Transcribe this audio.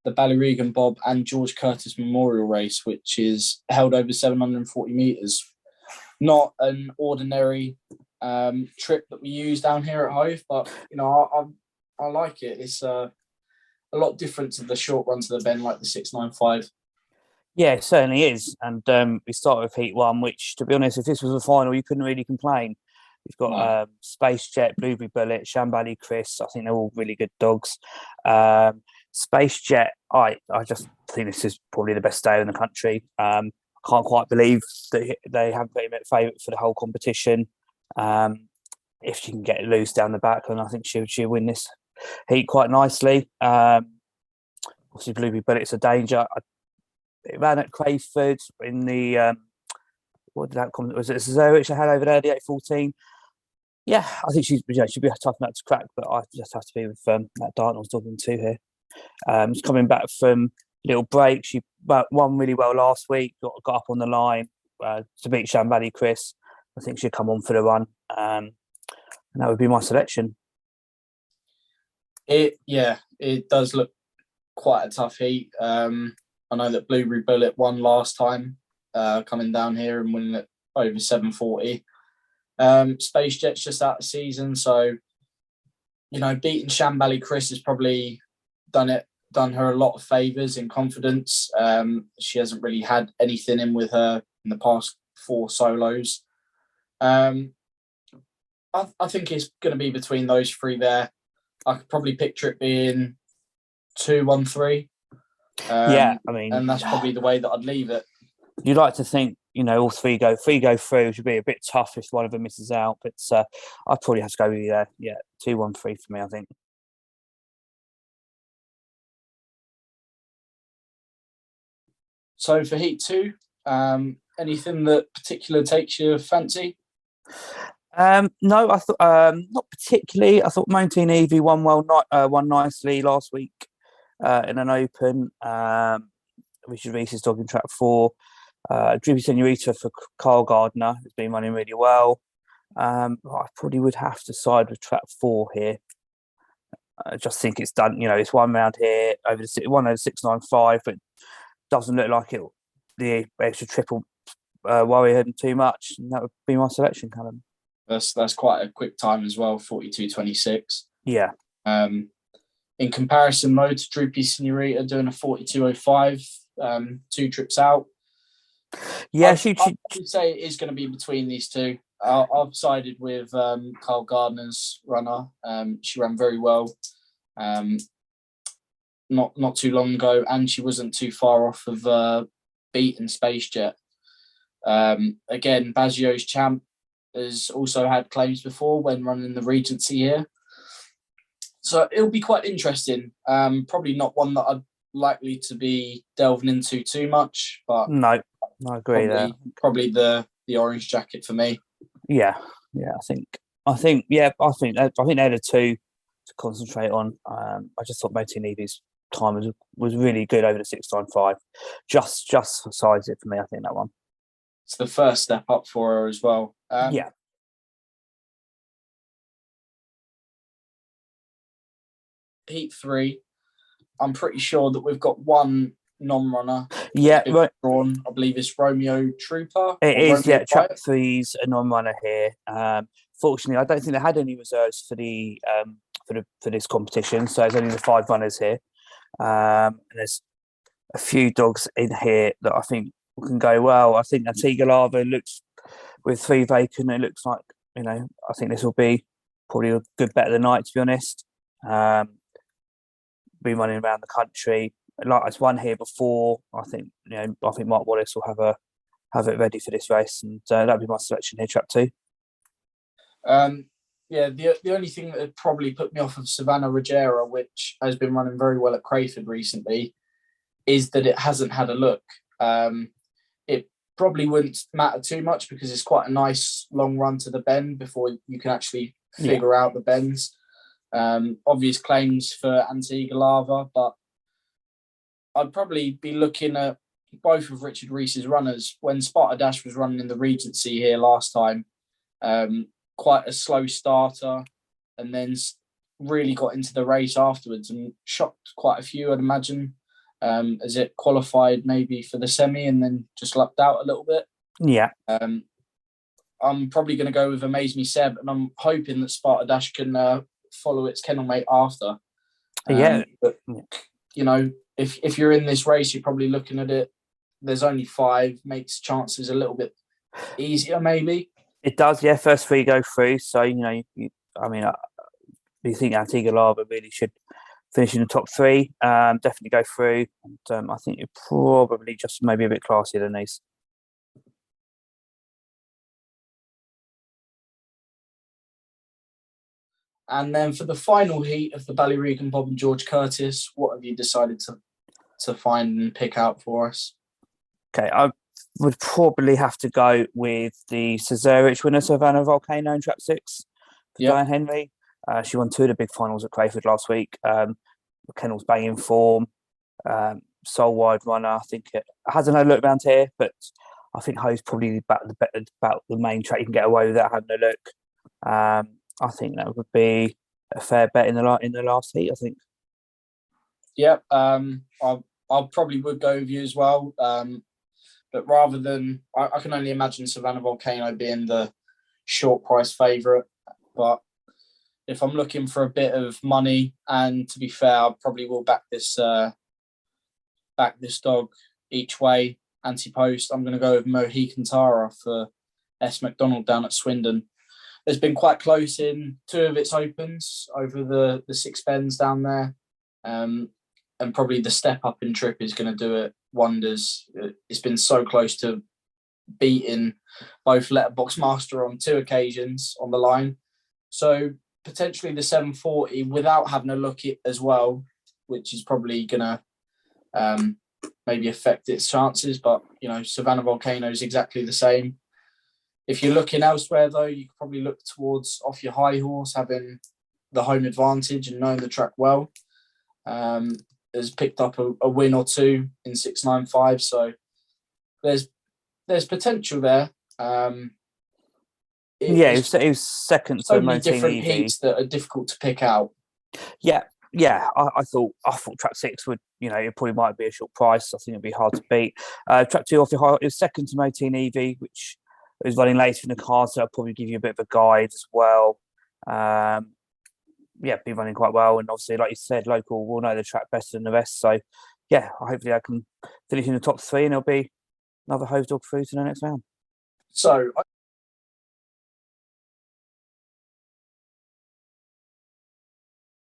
the Ballyregan Bob and George Curtis Memorial Race, which is held over 740 metres. Not an ordinary trip that we use down here at Hove, but I like it. It's a lot different to the short runs of the bend, like the 695. Yeah, it certainly is. And we started with Heat 1, which, to be honest, if this was the final, you couldn't really complain. We've got Space Jet, Blueberry Bullet, Shambally Chris. I think they're all really good dogs. Space Jet, I just think this is probably the best stay in the country. I can't quite believe that they haven't put him at favourite for the whole competition. If she can get it loose down the back, and I think she'll win this heat quite nicely. Obviously, Blueberry Bullet's a danger. It ran at Crayford in the what did that come? Was it Zurich I had over there, the 814? Yeah, I think she'd be a tough nut to crack, but I just have to be with Matt Dartnell's dog in 2 here. She's coming back from a little break. She won really well last week, got up on the line to beat Shambally Chris. I think she'll come on for the run, and that would be my selection. It does look quite a tough heat. I know that Blueberry Bullet won last time, coming down here and winning it over 740. Space Jet's just out of season, so beating Shambally Chris has probably done her a lot of favours in confidence. She hasn't really had anything in with her in the past 4 solos. I think it's going to be between those 3 there. I could probably picture it being 2-1-3. And that's probably the way that I'd leave it. You'd like to think, all 3 go through. Should be a bit tough if one of them misses out, but I'd probably have to go with 2-1-3 for me, I think. So for Heat 2, anything that particular takes your fancy? No, I thought not particularly. I thought Mountain Evie won nicely last week in an open. Richard Reese's dog in track 4. Droopy Senorita for Carl Gardner has been running really well. I probably would have to side with track 4 here. I just think it's done. It's one round here over the 695, but doesn't look like it. The extra triple worry him too much, and that would be my selection, Callum. That's quite a quick time as well, 42.26. Yeah. In comparison, though, to Droopy Senorita doing a 42.05, 2 trips out. Yeah, I would say it is going to be between these 2. I've sided with Carl Gardner's runner. She ran very well not too long ago, and she wasn't too far off of beating Space Jet. Again, Baggio's champ has also had claims before when running the Regency here. So it'll be quite interesting. Probably not one that I'd likely to be delving into too much, but no, I agree there. Probably the orange jacket for me. Yeah, I think they're the 2 to concentrate on. I just thought Mountain Evie's time was really good over the 695. Just size it for me, I think, that one. It's the first step up for her as well. Yeah. Heat 3, I'm pretty sure that we've got one non-runner. Yeah, right. Drawn. I believe it's Romeo Trooper. It is, Romeo track 3's a non-runner here. Fortunately, I don't think they had any reserves for the for this competition, so it's only the 5 runners here. And there's a few dogs in here that I think can go well. I think Antigua Lava looks, with 3 vacant, it looks like, I think this will be probably a good bet of the night, to be honest. Been running around the country. Like it's won here before. I think Mark Wallace will have it ready for this race, and that'll be my selection here, track 2. The only thing that would probably put me off of Savannah Rogera, which has been running very well at Crayford recently, is that it hasn't had a look. It probably wouldn't matter too much because it's quite a nice long run to the bend before you can actually figure out the bends. Obvious claims for Antigua Lava, but I'd probably be looking at both of Richard Reese's runners. When Sparta Dash was running in the Regency here last time, quite a slow starter, and then really got into the race afterwards and shocked quite a few, I'd imagine. Has it qualified maybe for the semi and then just lucked out a little bit? Yeah. I'm probably going to go with Amaze Me Seb, and I'm hoping that Sparta Dash can follow its kennel mate after. But, you know, if you're in this race, you're probably looking at it. There's only 5, makes chances a little bit easier, maybe. It does, yeah. First 3 go through. So, you know, you think Antigua Lava really should finish in the top 3, definitely go through. And I think you're probably just maybe a bit classier than these. And then for the final heat of the Ballyregan Bob and George Curtis, what have you decided to find and pick out for us? Okay, I would probably have to go with the Cesarewicz winner, Savannah Volcano in Trap 6, Diane Henry. She won 2 of the big finals at Crayford last week. The kennel's banging form, sole wide runner. I think it hasn't had a look around here, but I think Hove's probably about the main track you can get away without having a look. I think that would be a fair bet in the last heat, I think. Yeah, I probably would go with you as well. But rather than, I can only imagine Savannah Volcano being the short price favourite. But if I'm looking for a bit of money, and to be fair, I probably will back this dog each way, anti-post. I'm going to go with Mohican Tara for S. McDonald down at Swindon. It's been quite close in 2 of its opens over the 6 bends down there. And probably the step up in trip is going to do it wonders. It's been so close to beating both Letterbox Master on 2 occasions on the line. So potentially the 740 without having a look at as well, which is probably going to maybe affect its chances. But, you know, Savannah Volcano is exactly the same. If you're looking elsewhere, though, you could probably look towards Off Your High Horse, having the home advantage and knowing the track well. Has picked up a win or 2 in 695, so there's potential there. It was second so to many different Evie. heats that are difficult to pick out. Yeah. I thought Track 6 would, you know, it probably might be a short price. I think it'd be hard to beat. Track 2 Off Your High, it was second to Motine Evie, which was running later in the card, so I'll probably give you a bit of a guide as well. Be running quite well, and obviously, like you said, local will know the track better than the rest. So, yeah, hopefully I can finish in the top 3, and it'll be another Hove dog through to the next round. So